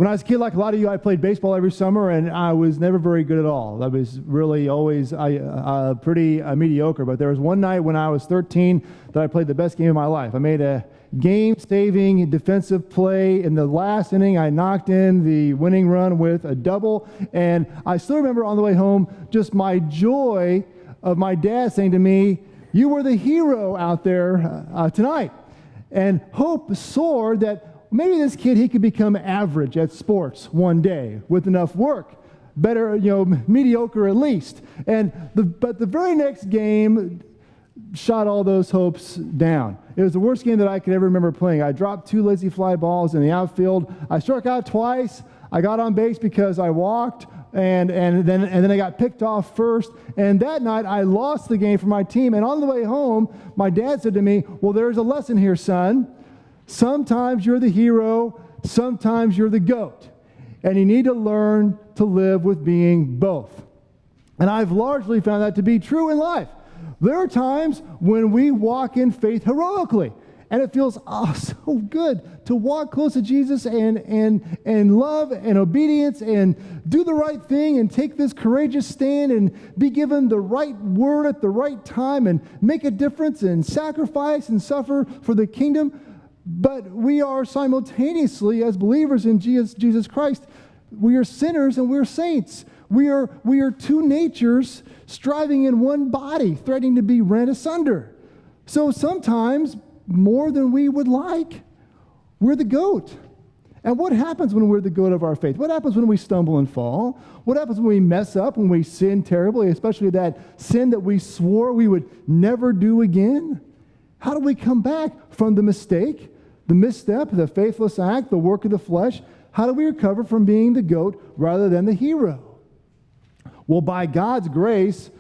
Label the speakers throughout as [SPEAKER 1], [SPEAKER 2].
[SPEAKER 1] When I was a kid, like a lot of you, I played baseball every summer, and I was never very good at all. I was really always pretty mediocre. But there was one night when I was 13 that I played the best game of my life. I made a game-saving defensive play. In the last inning, I knocked in the winning run with a double. And I still remember on the way home just my joy of my dad saying to me, "You were the hero out there tonight." And hope soared that maybe this kid, he could become average at sports one day with enough work. Better, mediocre at least. But the very next game shot all those hopes down. It was the worst game that I could ever remember playing. I dropped 2 lazy fly balls in the outfield. I struck out twice. I got on base because I walked, and then I got picked off first. And that night, I lost the game for my team. And on the way home, my dad said to me, "Well, there's a lesson here, son. Sometimes you're the hero, sometimes you're the goat. And you need to learn to live with being both." And I've largely found that to be true in life. There are times when we walk in faith heroically, and it feels so good to walk close to Jesus and love and obedience and do the right thing and take this courageous stand and be given the right word at the right time and make a difference and sacrifice and suffer for the kingdom. But we are simultaneously, as believers in Jesus Christ, we are sinners and we're saints. We are two natures striving in one body, threatening to be rent asunder. So sometimes, more than we would like, we're the goat. And what happens when we're the goat of our faith? What happens when we stumble and fall? What happens when we mess up, when we sin terribly, especially that sin that we swore we would never do again? How do we come back from the mistake, the misstep, the faithless act, the work of the flesh? How do we recover from being the goat rather than the hero? Well, by God's grace,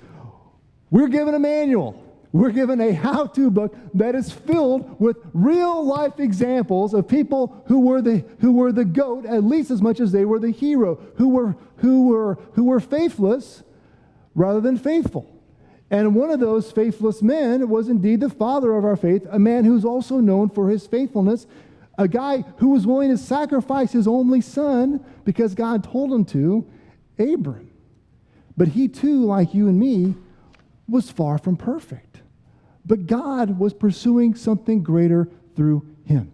[SPEAKER 1] we're given a manual. We're given a how-to book that is filled with real-life examples of people who were the goat at least as much as they were the hero, who were faithless rather than faithful. And one of those faithless men was indeed the father of our faith, a man who's also known for his faithfulness, a guy who was willing to sacrifice his only son because God told him to, Abram. But he too, like you and me, was far from perfect. But God was pursuing something greater through him.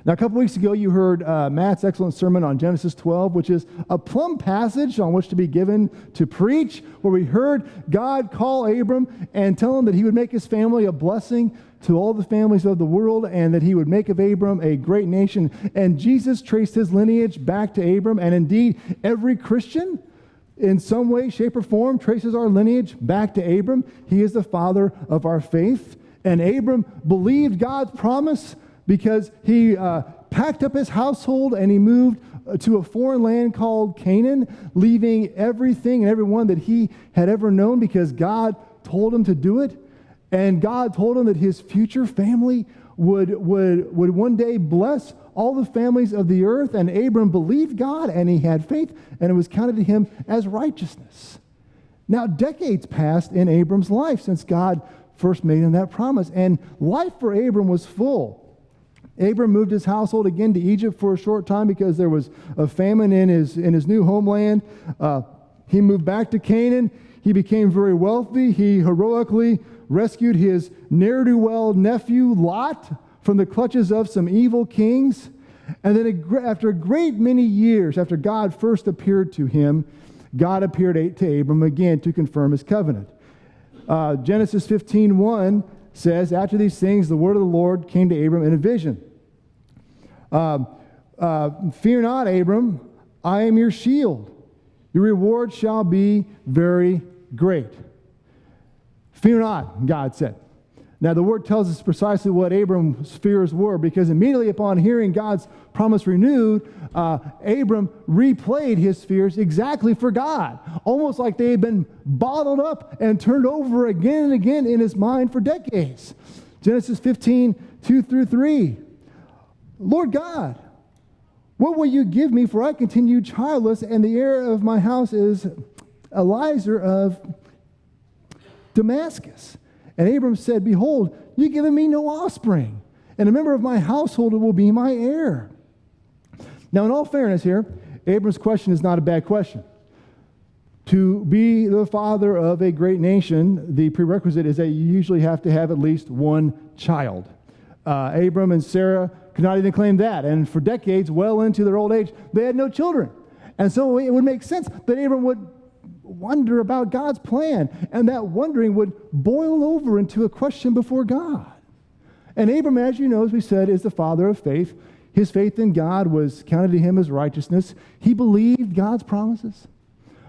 [SPEAKER 1] Now, a couple weeks ago, you heard Matt's excellent sermon on Genesis 12, which is a plum passage on which to be given to preach, where we heard God call Abram and tell him that he would make his family a blessing to all the families of the world and that he would make of Abram a great nation. And Jesus traced his lineage back to Abram, and indeed, every Christian in some way, shape, or form traces our lineage back to Abram. He is the father of our faith. And Abram believed God's promise because he packed up his household and he moved to a foreign land called Canaan, leaving everything and everyone that he had ever known because God told him to do it. And God told him that his future family would one day bless all the families of the earth. And Abram believed God, and he had faith, and it was counted to him as righteousness. Now, decades passed in Abram's life since God first made him that promise, and life for Abram was full. Abram moved his household again to Egypt for a short time because there was a famine in his new homeland. He moved back to Canaan. He became very wealthy. He heroically rescued his ne'er-do-well nephew Lot from the clutches of some evil kings. And then after a great many years, after God first appeared to him, God appeared to Abram again to confirm his covenant. Genesis 15:1 says, "After these things, the word of the Lord came to Abram in a vision. Fear not, Abram, I am your shield. Your reward shall be very great." Fear not, God said. Now, the word tells us precisely what Abram's fears were, because immediately upon hearing God's promise renewed, Abram replayed his fears exactly for God, almost like they had been bottled up and turned over again and again in his mind for decades. Genesis 15:2-3. "Lord God, what will you give me, for I continue childless, and the heir of my house is Eliezer of Damascus?" And Abram said, "Behold, you've given me no offspring, and a member of my household will be my heir." Now, in all fairness here, Abram's question is not a bad question. To be the father of a great nation, the prerequisite is that you usually have to have at least one child. Abram and Sarah could not even claim that. And for decades, well into their old age, they had no children. And so it would make sense that Abram would wonder about God's plan. And that wondering would boil over into a question before God. And Abram, as you know, as we said, is the father of faith. His faith in God was counted to him as righteousness. He believed God's promises.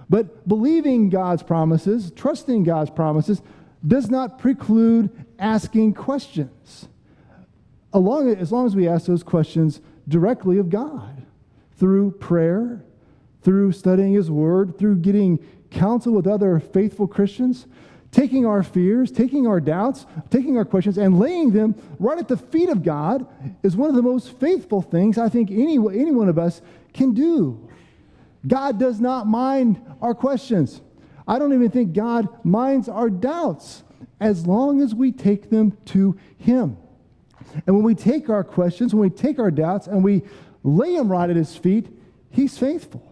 [SPEAKER 1] But believing God's promises, trusting God's promises, does not preclude asking questions. As long as we ask those questions directly of God, through prayer, through studying His Word, through getting counsel with other faithful Christians, taking our fears, taking our doubts, taking our questions, and laying them right at the feet of God is one of the most faithful things I think any one of us can do. God does not mind our questions. I don't even think God minds our doubts as long as we take them to Him. And when we take our questions, when we take our doubts, and we lay them right at His feet, He's faithful.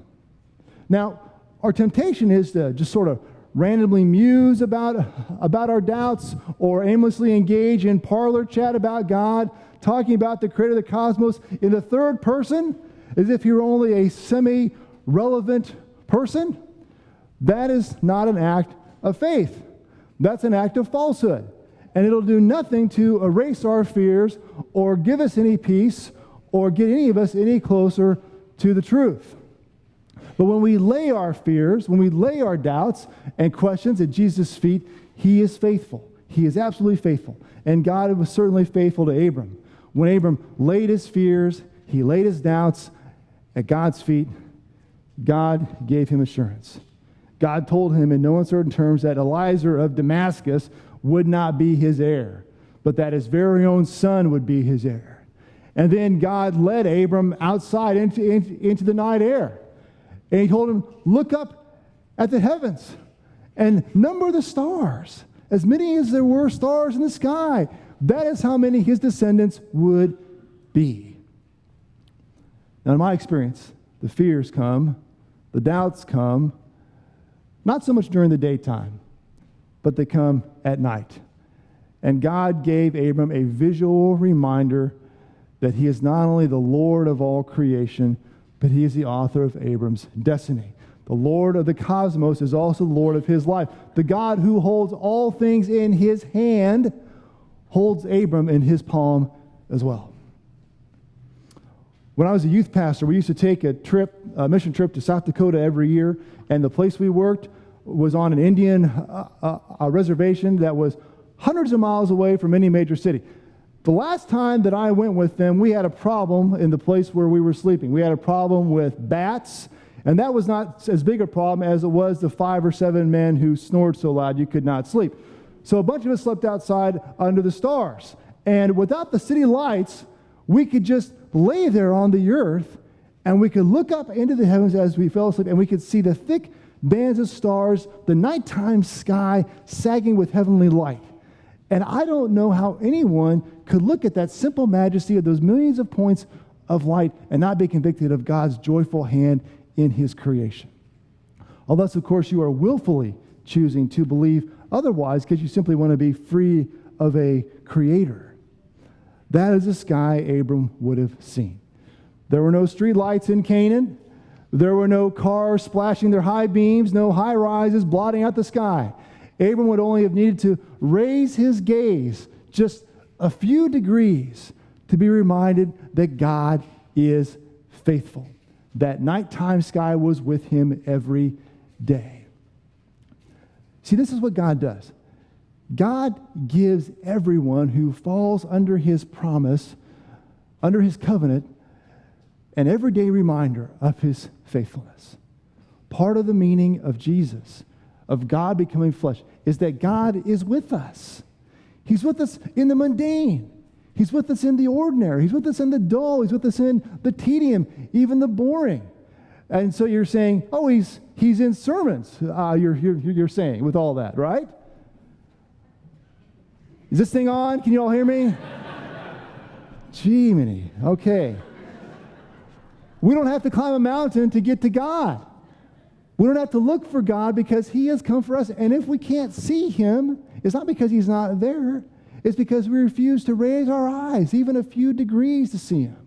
[SPEAKER 1] Now, our temptation is to just sort of randomly muse about our doubts or aimlessly engage in parlor chat about God, talking about the creator of the cosmos in the third person as if you're only a semi-relevant person. That is not an act of faith. That's an act of falsehood. And it'll do nothing to erase our fears or give us any peace or get any of us any closer to the truth. But when we lay our fears, when we lay our doubts and questions at Jesus' feet, He is faithful. He is absolutely faithful. And God was certainly faithful to Abram. When Abram laid his fears, he laid his doubts at God's feet, God gave him assurance. God told him in no uncertain terms that Eliezer of Damascus would not be his heir, but that his very own son would be his heir. And then God led Abram outside into the night air. And He told him, look up at the heavens and number the stars, as many as there were stars in the sky. That is how many his descendants would be. Now, in my experience, the fears come, the doubts come, not so much during the daytime, but they come at night. And God gave Abram a visual reminder that He is not only the Lord of all creation, but He is the author of Abram's destiny. The Lord of the cosmos is also the Lord of his life. The God who holds all things in His hand holds Abram in His palm as well. When I was a youth pastor, we used to take a mission trip to South Dakota every year, and the place we worked was on an Indian a reservation that was hundreds of miles away from any major city. The last time that I went with them, we had a problem in the place where we were sleeping. We had a problem with bats, and that was not as big a problem as it was the 5 or 7 men who snored so loud you could not sleep. So a bunch of us slept outside under the stars. And without the city lights, we could just lay there on the earth, and we could look up into the heavens as we fell asleep, and we could see the thick bands of stars, the nighttime sky sagging with heavenly light. And I don't know how anyone could look at that simple majesty of those millions of points of light and not be convicted of God's joyful hand in His creation. Unless, of course, you are willfully choosing to believe otherwise because you simply want to be free of a creator. That is the sky Abram would have seen. There were no street lights in Canaan. There were no cars splashing their high beams, no high rises blotting out the sky. Abram would only have needed to raise his gaze just a few degrees to be reminded that God is faithful. That nighttime sky was with him every day. See, this is what God does. God gives everyone who falls under His promise, under His covenant, an everyday reminder of His faithfulness. Part of the meaning of Jesus, of God becoming flesh, is that God is with us. He's with us in the mundane. He's with us in the ordinary. He's with us in the dull. He's with us in the tedium, even the boring. And so you're saying, oh, he's in sermons, you're saying, with all that, right? Is this thing on? Can you all hear me? Gee, many. Okay. We don't have to climb a mountain to get to God. We don't have to look for God because he has come for us. And if we can't see him, it's not because he's not there. It's because we refuse to raise our eyes even a few degrees to see him.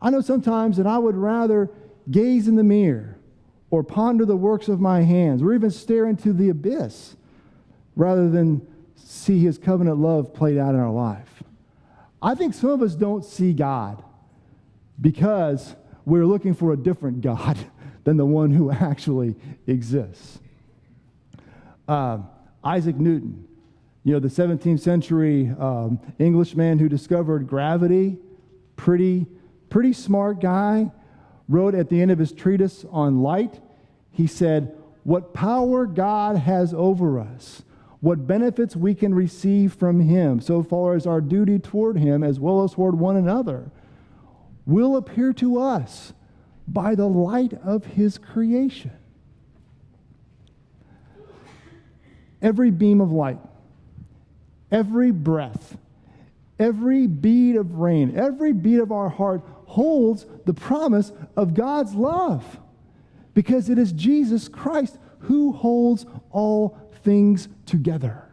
[SPEAKER 1] I know sometimes that I would rather gaze in the mirror or ponder the works of my hands or even stare into the abyss rather than see his covenant love played out in our life. I think some of us don't see God because we're looking for a different God than the one who actually exists. Isaac Newton, the 17th century Englishman who discovered gravity, pretty smart guy, wrote at the end of his treatise on light, he said, "What power God has over us, what benefits we can receive from him, so far as our duty toward him as well as toward one another, will appear to us by the light of his creation." Every beam of light, every breath, every bead of rain, every beat of our heart holds the promise of God's love, because it is Jesus Christ who holds all things together.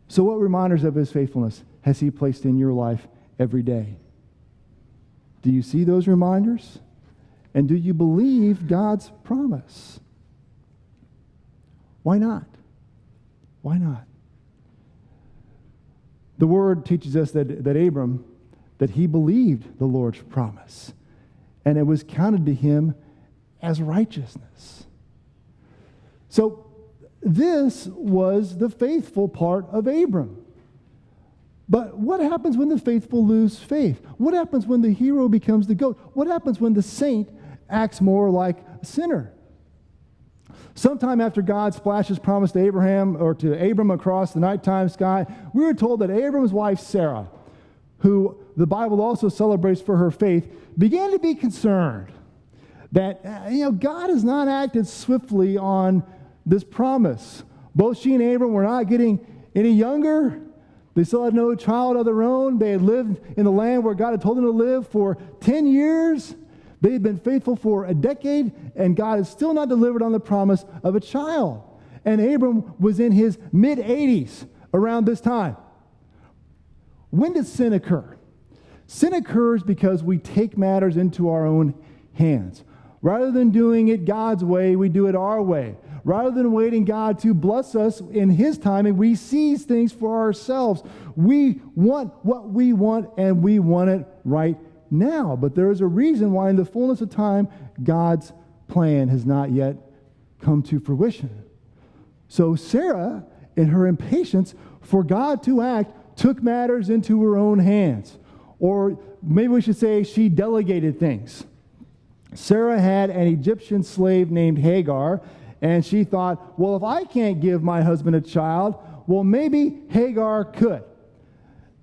[SPEAKER 1] So what reminders of his faithfulness has he placed in your life every day? Do you see those reminders? And do you believe God's promise? Why not? Why not? The word teaches us that Abram, that he believed the Lord's promise, and it was counted to him as righteousness. So this was the faithful part of Abram. But what happens when the faithful lose faith? What happens when the hero becomes the goat? What happens when the saint acts more like a sinner? Sometime after God splashed his promise to Abraham or to Abram across the nighttime sky, we were told that Abram's wife Sarah, who the Bible also celebrates for her faith, began to be concerned that God has not acted swiftly on this promise. Both she and Abram were not getting any younger. They still had no child of their own. They had lived in the land where God had told them to live for 10 years. They had been faithful for a decade, and God has still not delivered on the promise of a child. And Abram was in his mid-80s around this time. When does sin occur? Sin occurs because we take matters into our own hands. Rather than doing it God's way, we do it our way. Rather than waiting God to bless us in his timing, we seize things for ourselves. We want what we want, and we want it right now. But there is a reason why in the fullness of time, God's plan has not yet come to fruition. So Sarah, in her impatience for God to act, took matters into her own hands. Or maybe we should say she delegated things. Sarah had an Egyptian slave named Hagar, and she thought, well, if I can't give my husband a child, well, maybe Hagar could.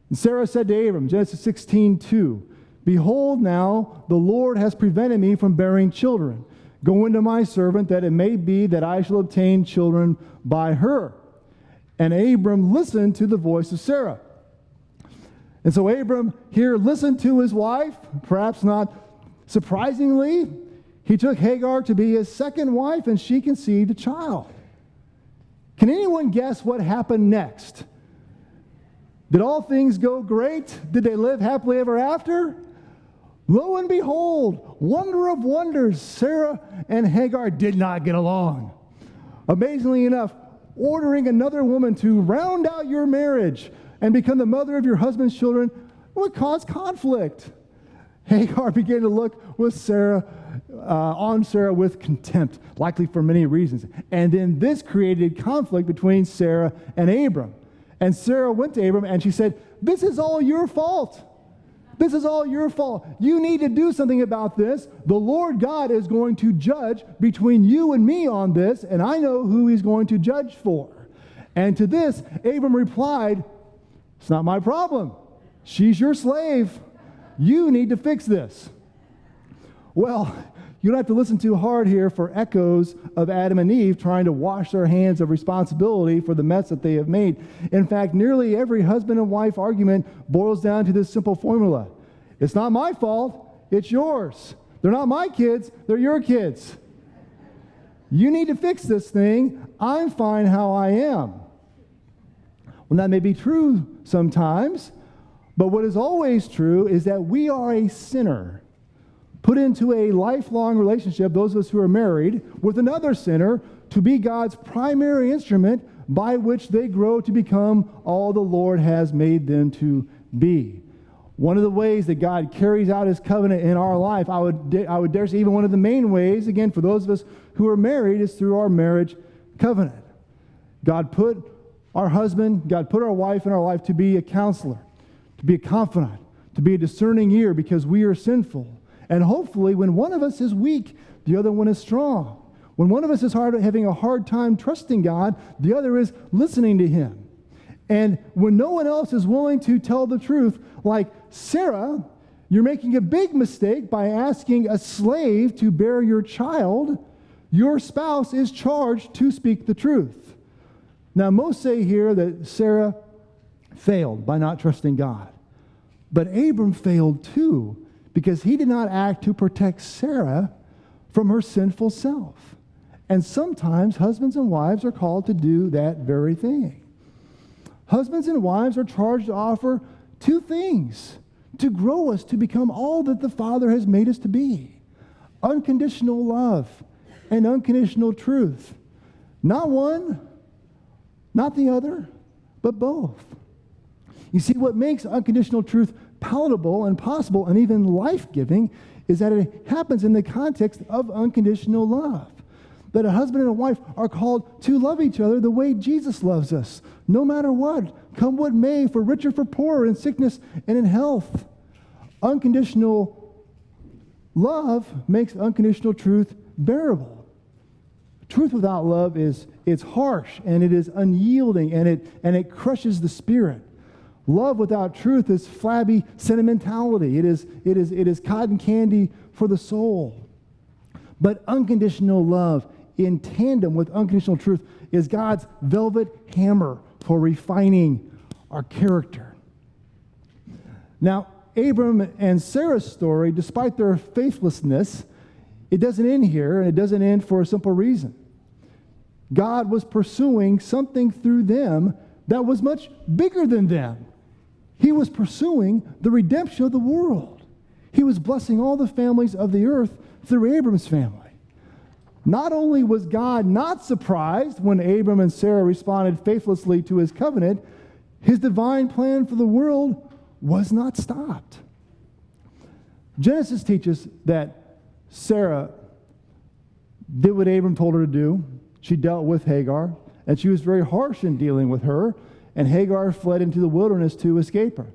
[SPEAKER 1] And Sarah said to Abram, Genesis 16:2, "Behold, now the Lord has prevented me from bearing children. Go into my servant, that it may be that I shall obtain children by her." And Abram listened to the voice of Sarah. And so Abram here listened to his wife, perhaps not surprisingly. He took Hagar to be his second wife, and she conceived a child. Can anyone guess what happened next? Did all things go great? Did they live happily ever after? Lo and behold, wonder of wonders, Sarah and Hagar did not get along. Amazingly enough, ordering another woman to round out your marriage and become the mother of your husband's children would cause conflict. Hagar began to look on Sarah with contempt, likely for many reasons. And then this created conflict between Sarah and Abram. And Sarah went to Abram and she said, "This is all your fault. This is all your fault. You need to do something about this. The Lord God is going to judge between you and me on this, and I know who he's going to judge for." And to this, Abram replied, "It's not my problem. She's your slave. You need to fix this." Well, you don't have to listen too hard here for echoes of Adam and Eve trying to wash their hands of responsibility for the mess that they have made. In fact, nearly every husband and wife argument boils down to this simple formula. It's not my fault. It's yours. They're not my kids. They're your kids. You need to fix this thing. I'm fine how I am. Well, that may be true sometimes, but what is always true is that we are a sinner put into a lifelong relationship, those of us who are married, with another sinner to be God's primary instrument by which they grow to become all the Lord has made them to be. One of the ways that God carries out his covenant in our life, I would dare say even one of the main ways, again, for those of us who are married, is through our marriage covenant. God put our husband, God put our wife in our life to be a counselor, to be a confidant, to be a discerning ear because we are sinful. And hopefully when one of us is weak, the other one is strong. When one of us is having a hard time trusting God, the other is listening to him. And when no one else is willing to tell the truth, like Sarah, you're making a big mistake by asking a slave to bear your child. Your spouse is charged to speak the truth. Now, most say here that Sarah failed by not trusting God. But Abram failed too, because he did not act to protect Sarah from her sinful self. And sometimes husbands and wives are called to do that very thing. Husbands and wives are charged to offer two things to grow us to become all that the Father has made us to be: unconditional love and unconditional truth. Not one, not the other, but both. You see, what makes unconditional truth palatable and possible and even life-giving is that it happens in the context of unconditional love. That a husband and a wife are called to love each other the way Jesus loves us, no matter what, come what may, for richer, for poorer, in sickness and in health. Unconditional love makes unconditional truth bearable. Truth without love it's harsh and it is unyielding and it crushes the spirit. Love without truth is flabby sentimentality. It is cotton candy for the soul. But unconditional love in tandem with unconditional truth is God's velvet hammer for refining our character. Now, Abram and Sarah's story, despite their faithlessness, it doesn't end here, and it doesn't end for a simple reason. God was pursuing something through them that was much bigger than them. He was pursuing the redemption of the world. He was blessing all the families of the earth through Abram's family. Not only was God not surprised when Abram and Sarah responded faithlessly to his covenant, his divine plan for the world was not stopped. Genesis teaches that Sarah did what Abram told her to do. She dealt with Hagar, and she was very harsh in dealing with her, and Hagar fled into the wilderness to escape her.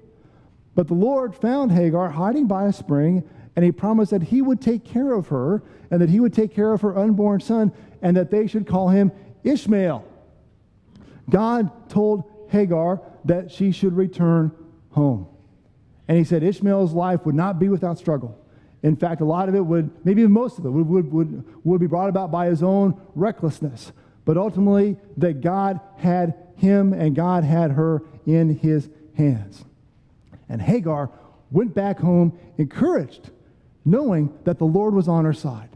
[SPEAKER 1] But the Lord found Hagar hiding by a spring, and he promised that he would take care of her, and that he would take care of her unborn son, and that they should call him Ishmael. God told Hagar that she should return home. And he said Ishmael's life would not be without struggle. In fact, a lot of it would, maybe most of it, would be brought about by his own recklessness. But ultimately, that God had him and God had her in his hands. And Hagar went back home encouraged, knowing that the Lord was on her side.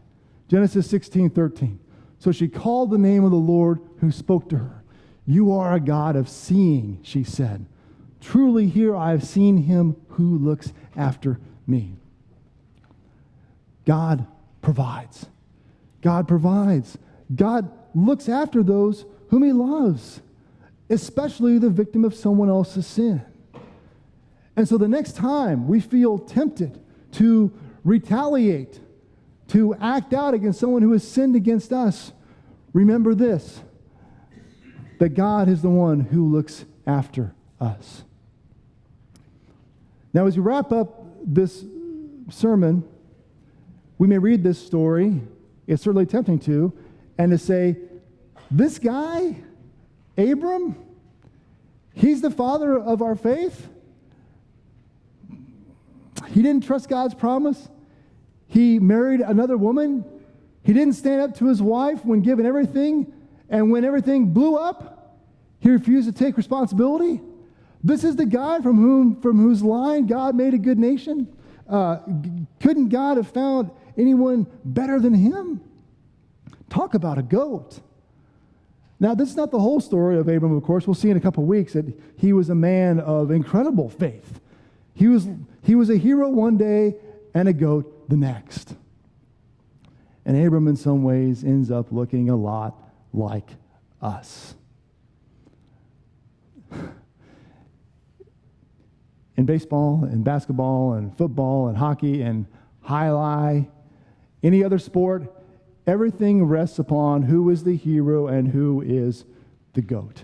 [SPEAKER 1] Genesis 16:13. So she called the name of the Lord who spoke to her. "You are a God of seeing," she said. "Truly here I have seen him who looks after me." God provides. God provides. God looks after those whom he loves, especially the victim of someone else's sin. And so the next time we feel tempted to retaliate, to act out against someone who has sinned against us, remember this, that God is the one who looks after us. Now, as we wrap up this sermon, we may read this story, it's certainly tempting to, and to say, this guy, Abram, he's the father of our faith. He didn't trust God's promise. He married another woman. He didn't stand up to his wife when given everything, and when everything blew up, he refused to take responsibility. This is the guy from whose line God made a good nation, Couldn't God have found anyone better than him? Talk about a goat. Now, this is not the whole story of Abram, of course. We'll see in a couple of weeks that he was a man of incredible faith. He was a hero one day and a goat the next. And Abram, in some ways, ends up looking a lot like us. In baseball and basketball and football and hockey and highlight, any other sport, everything rests upon who is the hero and who is the goat.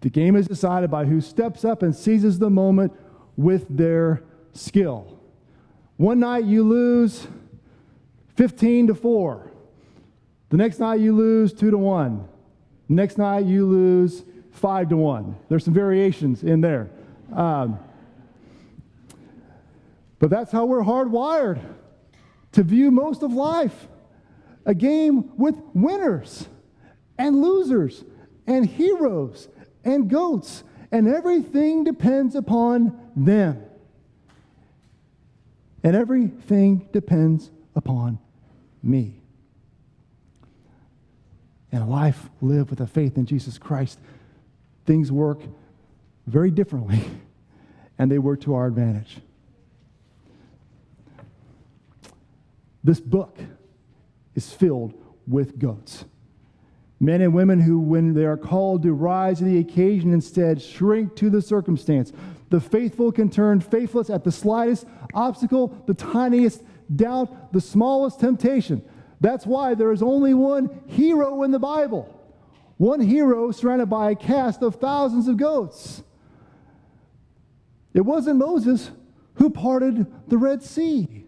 [SPEAKER 1] The game is decided by who steps up and seizes the moment with their skill. One night you lose 15-4. The next night you lose 2-1. The next night you lose 5-1. There's some variations in there. But that's how we're hardwired to view most of life. A game with winners and losers and heroes and goats, and everything depends upon them. And everything depends upon me. And a life lived with a faith in Jesus Christ, things work very differently, and they work to our advantage. This book is filled with goats. Men and women who, when they are called to rise to the occasion, instead shrink to the circumstance. The faithful can turn faithless at the slightest obstacle, the tiniest doubt, the smallest temptation. That's why there is only one hero in the Bible. One hero surrounded by a cast of thousands of goats. It wasn't Moses who parted the Red Sea.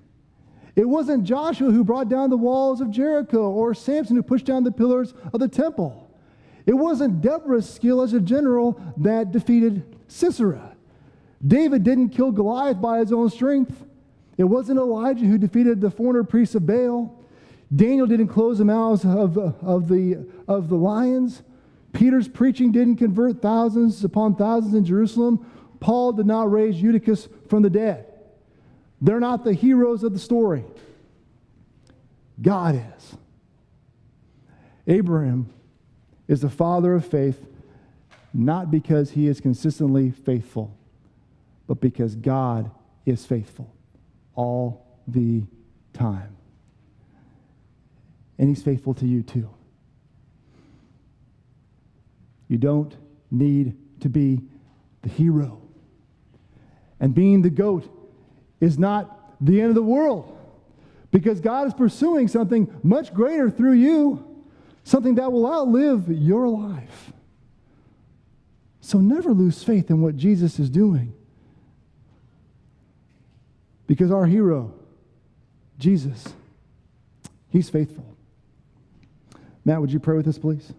[SPEAKER 1] It wasn't Joshua who brought down the walls of Jericho, or Samson who pushed down the pillars of the temple. It wasn't Deborah's skill as a general that defeated Sisera. David didn't kill Goliath by his own strength. It wasn't Elijah who defeated the foreigner priests of Baal. Daniel didn't close the mouths of the lions. Peter's preaching didn't convert thousands upon thousands in Jerusalem. Paul did not raise Eutychus from the dead. They're not the heroes of the story. God is. Abraham is the father of faith, not because he is consistently faithful, but because God is faithful all the time. And he's faithful to you too. You don't need to be the hero. And being the goat is not the end of the world, because God is pursuing something much greater through you, something that will outlive your life. So never lose faith in what Jesus is doing, because our hero, Jesus, he's faithful. Matt, would you pray with us, please?